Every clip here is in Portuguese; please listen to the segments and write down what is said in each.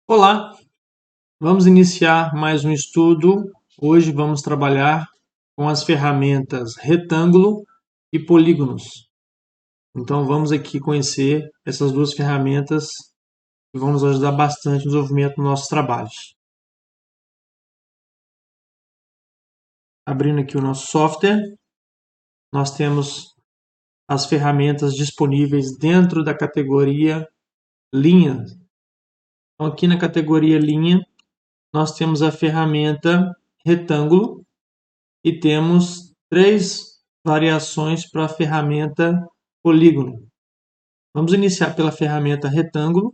Olá, vamos iniciar mais um estudo. Hoje vamos trabalhar com as ferramentas retângulo e polígonos. Então vamos aqui conhecer essas duas ferramentas que vão nos ajudar bastante no desenvolvimento dos nossos trabalhos. Abrindo aqui o nosso software, nós temos as ferramentas disponíveis dentro da categoria linha. Então aqui na categoria linha, nós temos a ferramenta retângulo e temos três variações para a ferramenta polígono. Vamos iniciar pela ferramenta retângulo.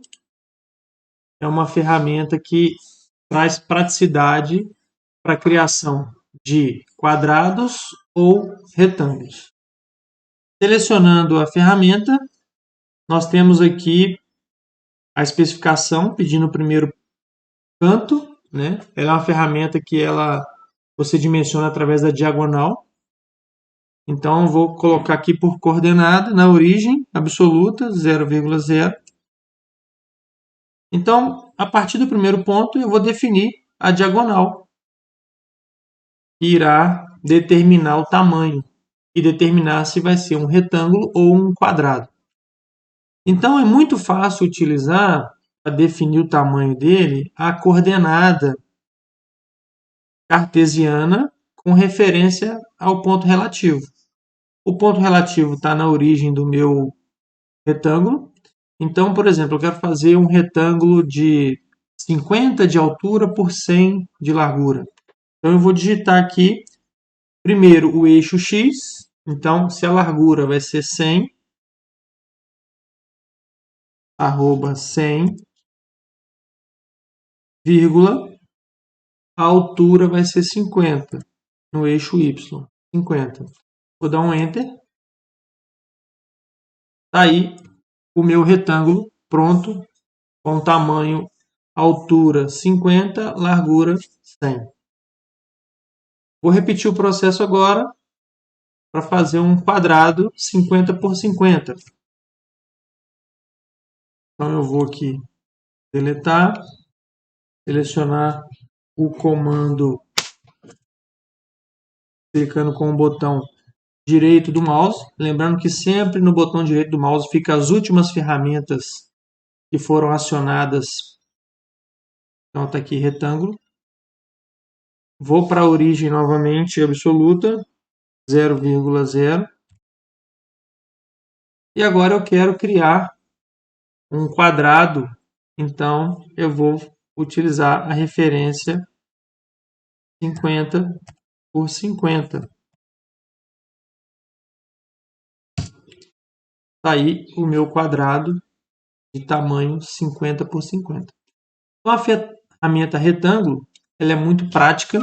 É uma ferramenta que traz praticidade para a criação de quadrados ou retângulos. Selecionando a ferramenta, nós temos aqui a especificação pedindo o primeiro canto, né? Ela é uma ferramenta que você dimensiona através da diagonal. Então, vou colocar aqui por coordenada na origem absoluta, 0,0. Então, a partir do primeiro ponto, eu vou definir a diagonal, que irá determinar o tamanho e determinar se vai ser um retângulo ou um quadrado. Então, é muito fácil utilizar, para definir o tamanho dele, a coordenada cartesiana com referência ao ponto relativo. O ponto relativo está na origem do meu retângulo. Então, por exemplo, eu quero fazer um retângulo de 50 de altura por 100 de largura. Então, eu vou digitar aqui, primeiro, o eixo X. Então, se a largura vai ser 100, arroba 100, vírgula, a altura vai ser 50, no eixo Y, 50. Vou dar um Enter. Está aí o meu retângulo pronto, com tamanho, altura 50, largura 100. Vou repetir o processo agora para fazer um quadrado 50 por 50. Então eu vou aqui deletar, selecionar o comando clicando com o botão direito do mouse. Lembrando que sempre no botão direito do mouse fica as últimas ferramentas que foram acionadas. Então está aqui retângulo. Vou para a origem novamente absoluta, 0,0. E agora eu quero criar um quadrado. Então eu vou utilizar a referência 50 por 50. Está aí o meu quadrado de tamanho 50 por 50. Então, a ferramenta retângulo ela é muito prática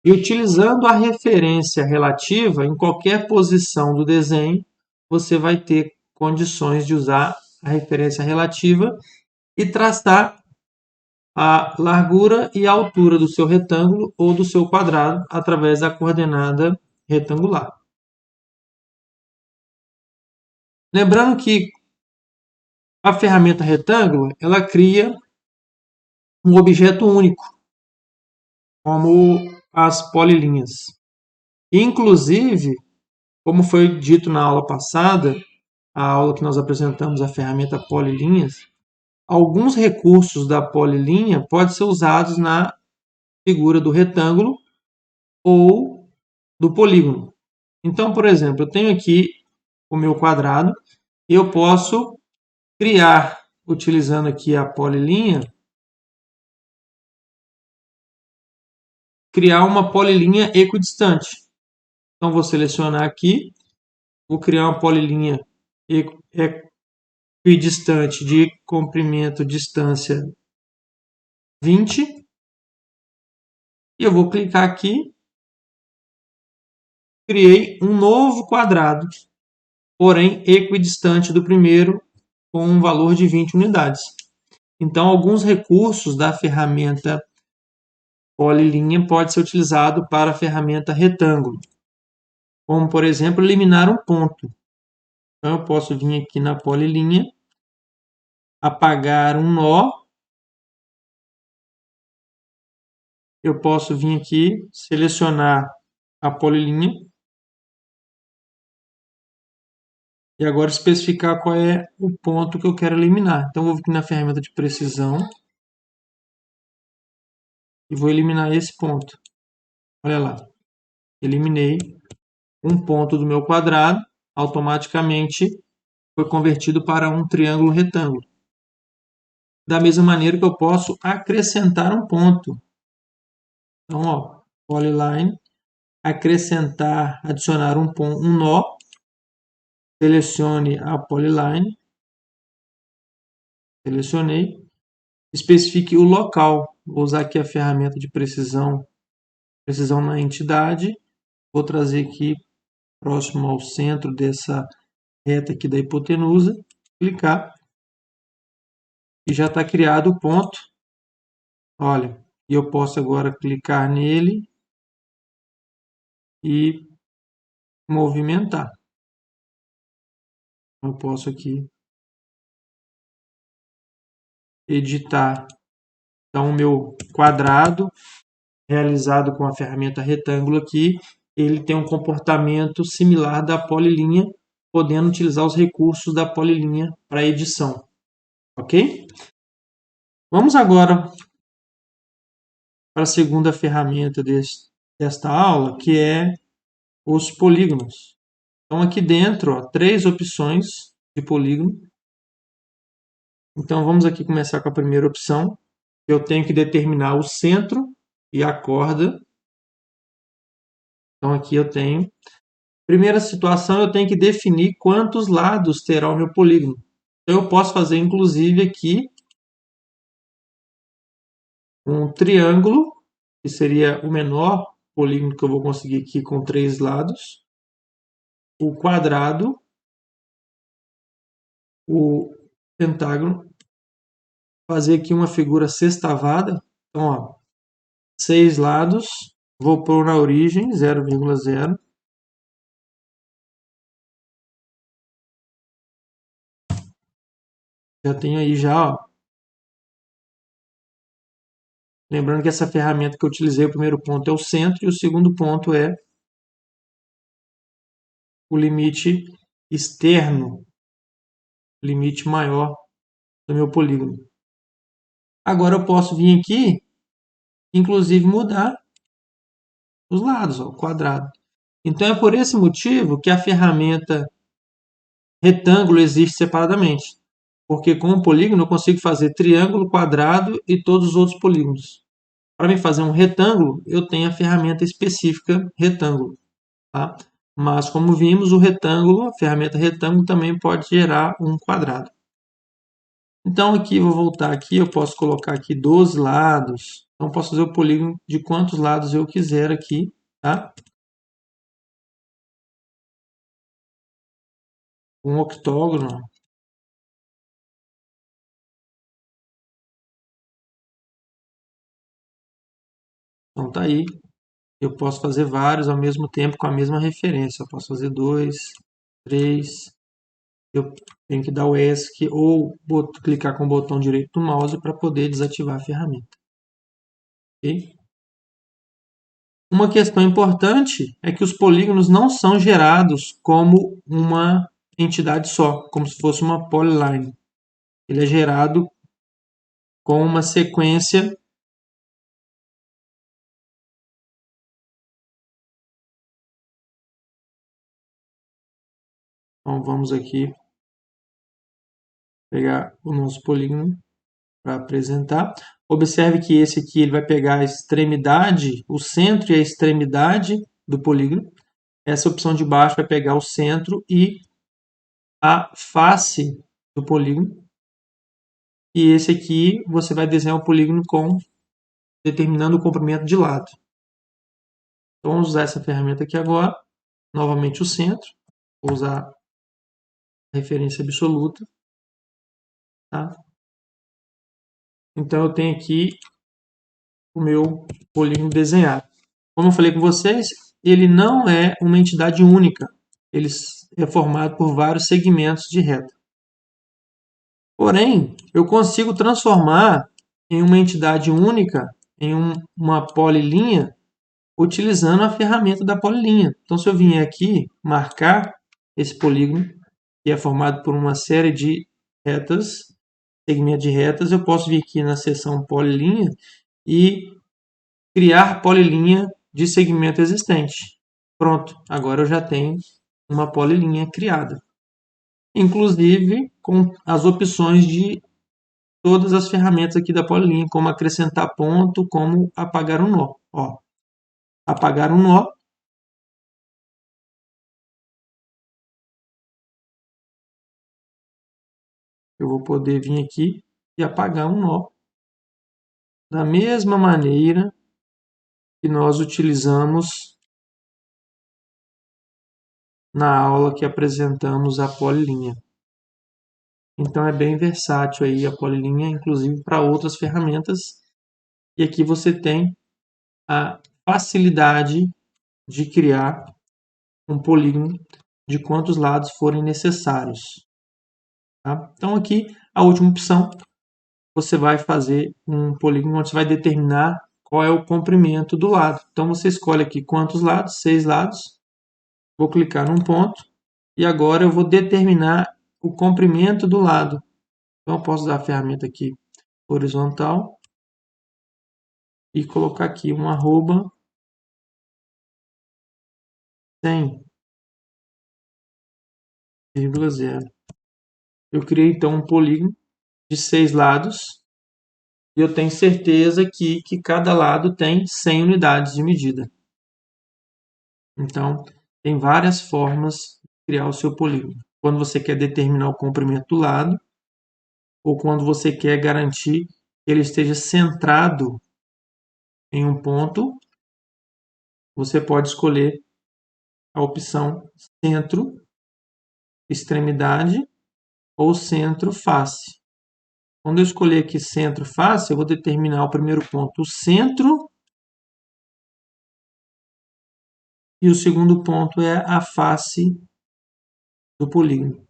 e utilizando a referência relativa em qualquer posição do desenho, você vai ter condições de usar a referência relativa e traçar a largura e a altura do seu retângulo ou do seu quadrado através da coordenada retangular. Lembrando que a ferramenta retângulo ela cria um objeto único, como as polilinhas. Inclusive, como foi dito na aula passada, a aula que nós apresentamos a ferramenta polilinhas, alguns recursos da polilinha podem ser usados na figura do retângulo ou do polígono. Então, por exemplo, eu tenho aqui o meu quadrado e eu posso criar, utilizando aqui a polilinha, criar uma polilinha equidistante. Então, vou selecionar aqui, vou criar uma polilinha equidistante de comprimento distância 20. E eu vou clicar aqui, criei um novo quadrado, porém equidistante do primeiro, com um valor de 20 unidades. Então, alguns recursos da ferramenta polilinha podem ser utilizados para a ferramenta retângulo, como, por exemplo, eliminar um ponto. Então, eu posso vir aqui na polilinha, apagar um nó eu posso vir aqui, selecionar a polilinha e agora especificar qual é o ponto que eu quero eliminar. Então, vou vir aqui na ferramenta de precisão e vou eliminar esse ponto. Olha lá, eliminei um ponto do meu quadrado, automaticamente foi convertido para um triângulo retângulo. Da mesma maneira que eu posso acrescentar um ponto. Então, ó, polyline, acrescentar, adicionar um nó, selecione a polyline, selecionei, especifique o local. Vou usar aqui a ferramenta de precisão na entidade. Vou trazer aqui próximo ao centro dessa reta aqui da hipotenusa, clicar e já está criado o ponto. Olha, e eu posso agora clicar nele e movimentar. Eu posso aqui editar então o meu quadrado realizado com a ferramenta retângulo aqui, ele tem um comportamento similar da polilinha, podendo utilizar os recursos da polilinha para edição. Ok? Vamos agora para a segunda ferramenta desta aula, que é os polígonos. Então, aqui dentro, ó, 3 opções de polígono. Então, vamos aqui começar com a primeira opção. Eu tenho que determinar o centro e a corda. Então, aqui eu tenho. Primeira situação, eu tenho que definir quantos lados terá o meu polígono. Então, eu posso fazer, inclusive, aqui um triângulo, que seria o menor polígono que eu vou conseguir aqui com 3 lados. O quadrado, o pentágono, fazer aqui uma figura sextavada. Então, ó, 6 lados, vou pôr na origem 0,0. Já tenho aí já, ó. Lembrando que essa ferramenta que eu utilizei, o primeiro ponto é o centro e o segundo ponto é o limite externo, limite maior do meu polígono. Agora eu posso vir aqui, inclusive mudar os lados, ó, o quadrado. Então é por esse motivo que a ferramenta retângulo existe separadamente. Porque com o polígono eu consigo fazer triângulo, quadrado e todos os outros polígonos. Para mim fazer um retângulo, eu tenho a ferramenta específica retângulo. Tá? Mas como vimos, o retângulo, a ferramenta retângulo também pode gerar um quadrado. Então aqui, vou voltar aqui, eu posso colocar aqui 12 lados. Então posso fazer o polígono de quantos lados eu quiser aqui. Tá? Um octógono. Então tá aí. Eu posso fazer vários ao mesmo tempo com a mesma referência. Eu posso fazer 2, 3. Eu tenho que dar o ESC ou clicar com o botão direito do mouse para poder desativar a ferramenta. Okay? Uma questão importante é que os polígonos não são gerados como uma entidade só, como se fosse uma polyline. Ele é gerado com uma sequência Então vamos aqui pegar o nosso polígono para apresentar. Observe que esse aqui ele vai pegar a extremidade, o centro e a extremidade do polígono. Essa opção de baixo vai pegar o centro e a face do polígono. E esse aqui você vai desenhar o polígono determinando o comprimento de lado. Então vamos usar essa ferramenta aqui agora. Novamente o centro. Vou usar a referência absoluta. Tá? Então eu tenho aqui o meu polígono desenhado. Como eu falei com vocês, ele não é uma entidade única. Ele é formado por vários segmentos de reta. Porém, eu consigo transformar em uma entidade única em uma polilinha utilizando a ferramenta da polilinha. Então, se eu vier aqui marcar esse polígono, que é formado por uma série de retas, segmento de retas, eu posso vir aqui na seção polilinha e criar polilinha de segmento existente. Pronto, agora eu já tenho uma polilinha criada. Inclusive com as opções de todas as ferramentas aqui da polilinha, como acrescentar ponto, como apagar um nó. Ó, apagar um nó. Eu vou poder vir aqui e apagar um nó. Da mesma maneira que nós utilizamos na aula que apresentamos a polilinha. Então é bem versátil aí a polilinha, inclusive para outras ferramentas. E aqui você tem a facilidade de criar um polígono de quantos lados forem necessários. Tá? Então aqui a última opção, você vai fazer um polígono onde você vai determinar qual é o comprimento do lado. Então você escolhe aqui quantos lados, 6 lados. Vou clicar num ponto e agora eu vou determinar o comprimento do lado. Então eu posso usar a ferramenta aqui horizontal e colocar aqui um arroba 100,0. Eu criei então um polígono de 6 lados e eu tenho certeza que cada lado tem 100 unidades de medida. Então, tem várias formas de criar o seu polígono. Quando você quer determinar o comprimento do lado, ou quando você quer garantir que ele esteja centrado em um ponto, você pode escolher a opção centro, extremidade ou centro-face. Quando eu escolher aqui centro-face, eu vou determinar o primeiro ponto, o centro, e o segundo ponto é a face do polígono.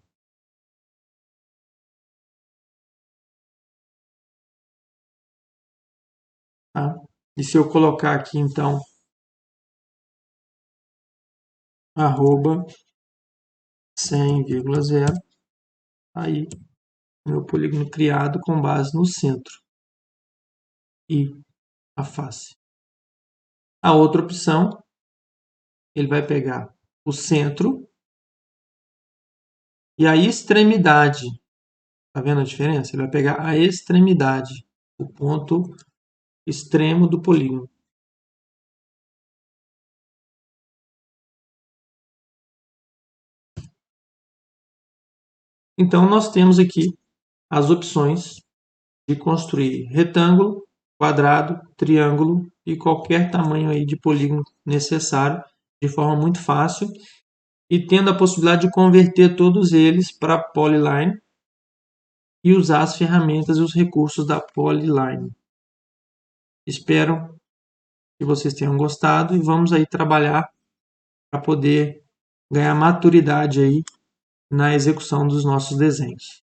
Tá? E se eu colocar aqui, então, arroba 100,0, aí meu polígono criado com base no centro e a face. A outra opção, ele vai pegar o centro e a extremidade. Tá vendo a diferença? Ele vai pegar a extremidade, o ponto extremo do polígono. Então, nós temos aqui as opções de construir retângulo, quadrado, triângulo e qualquer tamanho aí de polígono necessário de forma muito fácil e tendo a possibilidade de converter todos eles para Polyline e usar as ferramentas e os recursos da Polyline. Espero que vocês tenham gostado e vamos aí trabalhar para poder ganhar maturidade aí na execução dos nossos desenhos.